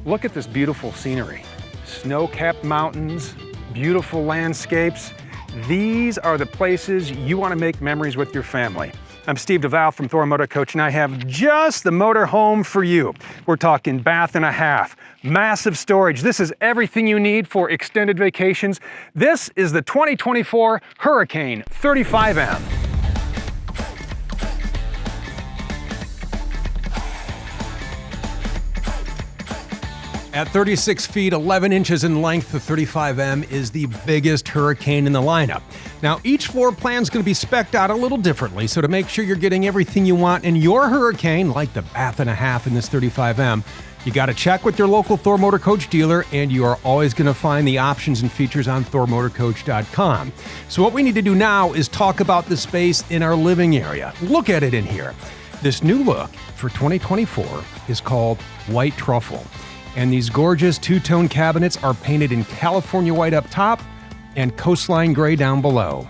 Look at this beautiful scenery. Snow-capped mountains, beautiful landscapes. These are the places you want to make memories with your family. I'm Steve DeVal from Thor Motor Coach, and I have just the motor home for you. We're talking bath and a half, massive storage. This is everything you need for extended vacations. This is the 2024 Hurricane 35M. At 36 feet, 11 inches in length, the 35M is the biggest Hurricane in the lineup. Now, each floor plan is going to be spec'd out a little differently, so to make sure you're getting everything you want in your Hurricane, like the bath and a half in this 35M, you got to check with your local Thor Motor Coach dealer, and you are always going to find the options and features on thormotorcoach.com. So what we need to do now is talk about the space in our living area. Look at it in here. This new look for 2024 is called White Truffle. And these gorgeous two-tone cabinets are painted in California white up top and coastline gray down below.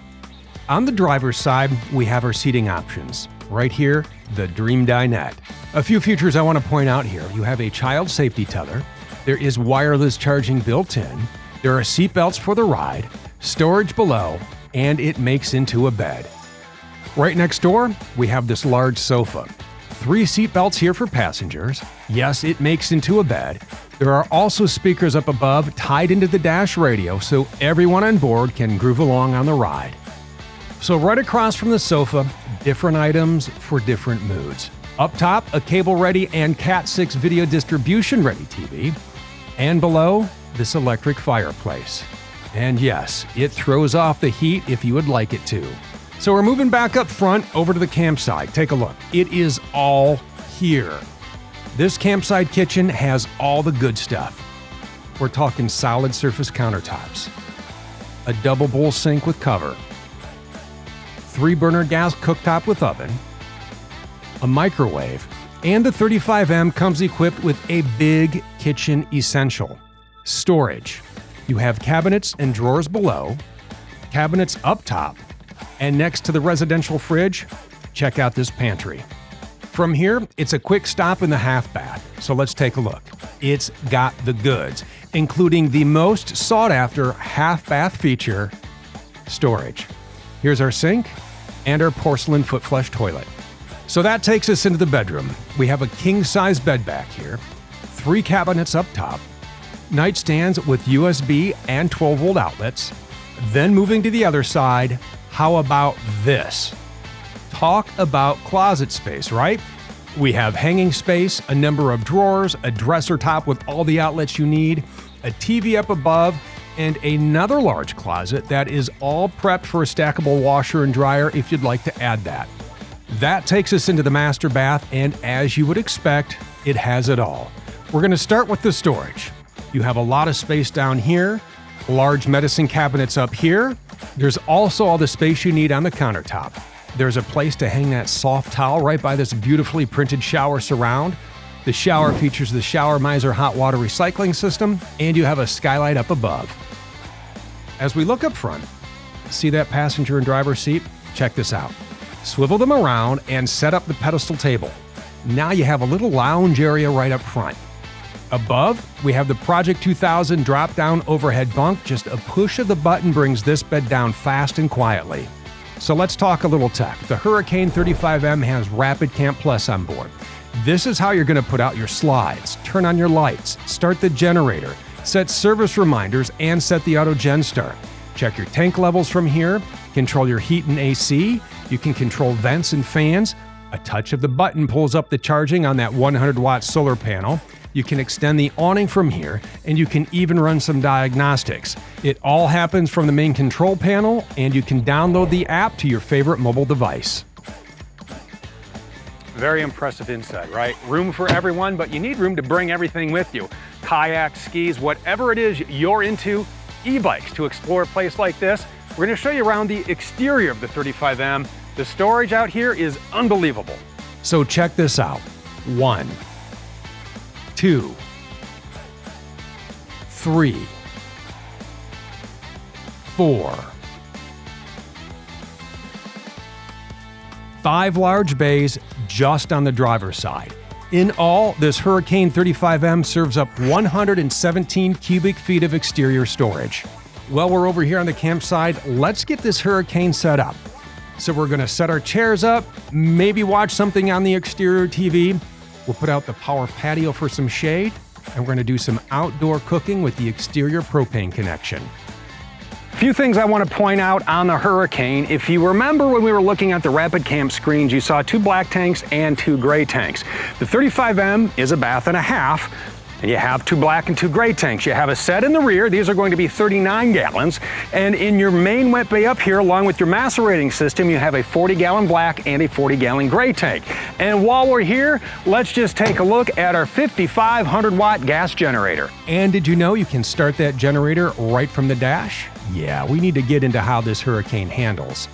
On the driver's side, we have our seating options. Right here, the Dream Dinette. A few features I want to point out here. You have a child safety tether. There is wireless charging built in. There are seat belts for the ride, storage below, and it makes into a bed. Right next door, we have this large sofa. 3 seat belts here for passengers. Yes, it makes into a bed. There are also speakers up above tied into the dash radio so everyone on board can groove along on the ride. So right across from the sofa, different items for different moods. Up top, a cable-ready and Cat 6 video distribution-ready TV. And below, this electric fireplace. And yes, it throws off the heat if you would like it to. So we're moving back up front over to the campsite. Take a look. It is all here. This campsite kitchen has all the good stuff. We're talking solid surface countertops, a double bowl sink with cover, 3-burner gas cooktop with oven, a microwave, and the 35M comes equipped with a big kitchen essential, storage. You have cabinets and drawers below, cabinets up top, and next to the residential fridge, check out this pantry. From here, it's a quick stop in the half bath, so let's take a look. It's got the goods, including the most sought-after half bath feature, storage. Here's our sink and our porcelain foot flush toilet. So that takes us into the bedroom. We have a king-size bed back here, 3 cabinets up top, nightstands with USB and 12-volt outlets. Then moving to the other side, how about this? Talk about closet space, right? We have hanging space, a number of drawers, a dresser top with all the outlets you need, a TV up above, and another large closet that is all prepped for a stackable washer and dryer if you'd like to add that. That takes us into the master bath, and as you would expect, it has it all. We're going to start with the storage. You have a lot of space down here, large medicine cabinets up here. There's also all the space you need on the countertop. There's a place to hang that soft towel right by this beautifully printed shower surround. The shower features the Shower Miser hot water recycling system, and you have a skylight up above. As we look up front, see that passenger and driver seat? Check this out. Swivel them around and set up the pedestal table. Now you have a little lounge area right up front. Above, we have the Project 2000 drop-down overhead bunk. Just a push of the button brings this bed down fast and quietly. So let's talk a little tech. The Hurricane 35M has Rapid Camp Plus on board. This is how you're going to put out your slides, turn on your lights, start the generator, set service reminders, and set the auto gen start. Check your tank levels from here, control your heat and AC, you can control vents and fans. A touch of the button pulls up the charging on that 100-watt solar panel. You can extend the awning from here, and you can even run some diagnostics. It all happens from the main control panel, and you can download the app to your favorite mobile device. Very impressive inside, right? Room for everyone, but you need room to bring everything with you. Kayaks, skis, whatever it is you're into, e-bikes to explore a place like this. We're going to show you around the exterior of the 35M. The storage out here is unbelievable. So check this out. 1, 2, 3, 4, 5 large bays just on the driver's side. In all, this Hurricane 35M serves up 117 cubic feet of exterior storage. Well, we're over here on the campsite. Let's get this Hurricane set up. So we're going to set our chairs up, maybe watch something on the exterior TV. We'll put out the power patio for some shade, and we're going to do some outdoor cooking with the exterior propane connection. A few things I want to point out on the Hurricane. If you remember when we were looking at the Rapid Camp screens, you saw 2 black tanks and 2 gray tanks. The 35M is a bath and a half, and you have 2 black and 2 gray tanks. You have a set in the rear. These are going to be 39 gallons. And in your main wet bay up here, along with your macerating system, you have a 40-gallon black and a 40-gallon gray tank. And while we're here, let's just take a look at our 5,500-watt gas generator. And did you know you can start that generator right from the dash? Yeah, we need to get into how this Hurricane handles.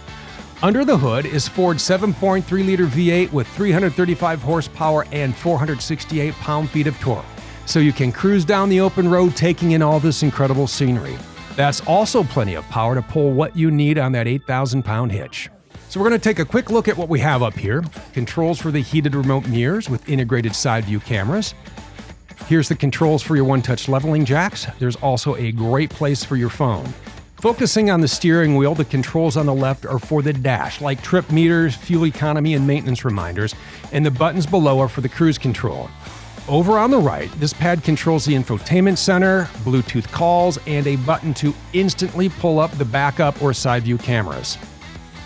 Under the hood is Ford's 7.3-liter V8 with 335 horsepower and 468 pound-feet of torque, so you can cruise down the open road taking in all this incredible scenery. That's also plenty of power to pull what you need on that 8,000-pound hitch. So we're going to take a quick look at what we have up here. Controls for the heated remote mirrors with integrated side view cameras. Here's the controls for your one-touch leveling jacks. There's also a great place for your phone. Focusing on the steering wheel, the controls on the left are for the dash, like trip meters, fuel economy, and maintenance reminders, and the buttons below are for the cruise control. Over on the right, this pad controls the infotainment center, Bluetooth calls, and a button to instantly pull up the backup or side view cameras.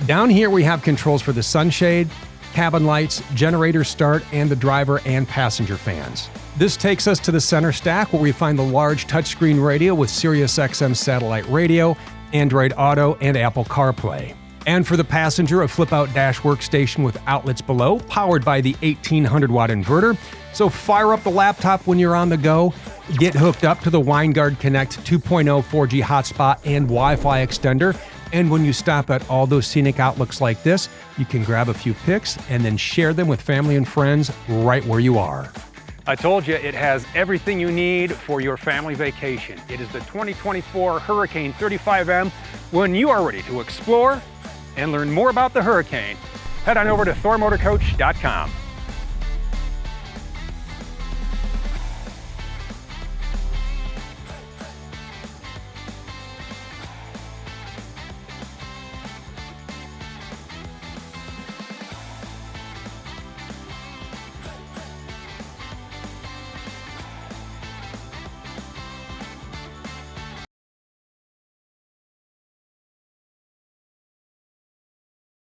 Down here we have controls for the sunshade, cabin lights, generator start, and the driver and passenger fans. This takes us to the center stack where we find the large touchscreen radio with Sirius XM satellite radio, Android Auto, and Apple CarPlay. And for the passenger, a flip-out dash workstation with outlets below, powered by the 1,800-watt inverter. So fire up the laptop when you're on the go, get hooked up to the WineGuard Connect 2.0 4G hotspot and Wi-Fi extender. And when you stop at all those scenic outlooks like this, you can grab a few pics and then share them with family and friends right where you are. I told you it has everything you need for your family vacation. It is the 2024 Hurricane 35M. When you are ready to explore and learn more about the Hurricane, head on over to thormotorcoach.com.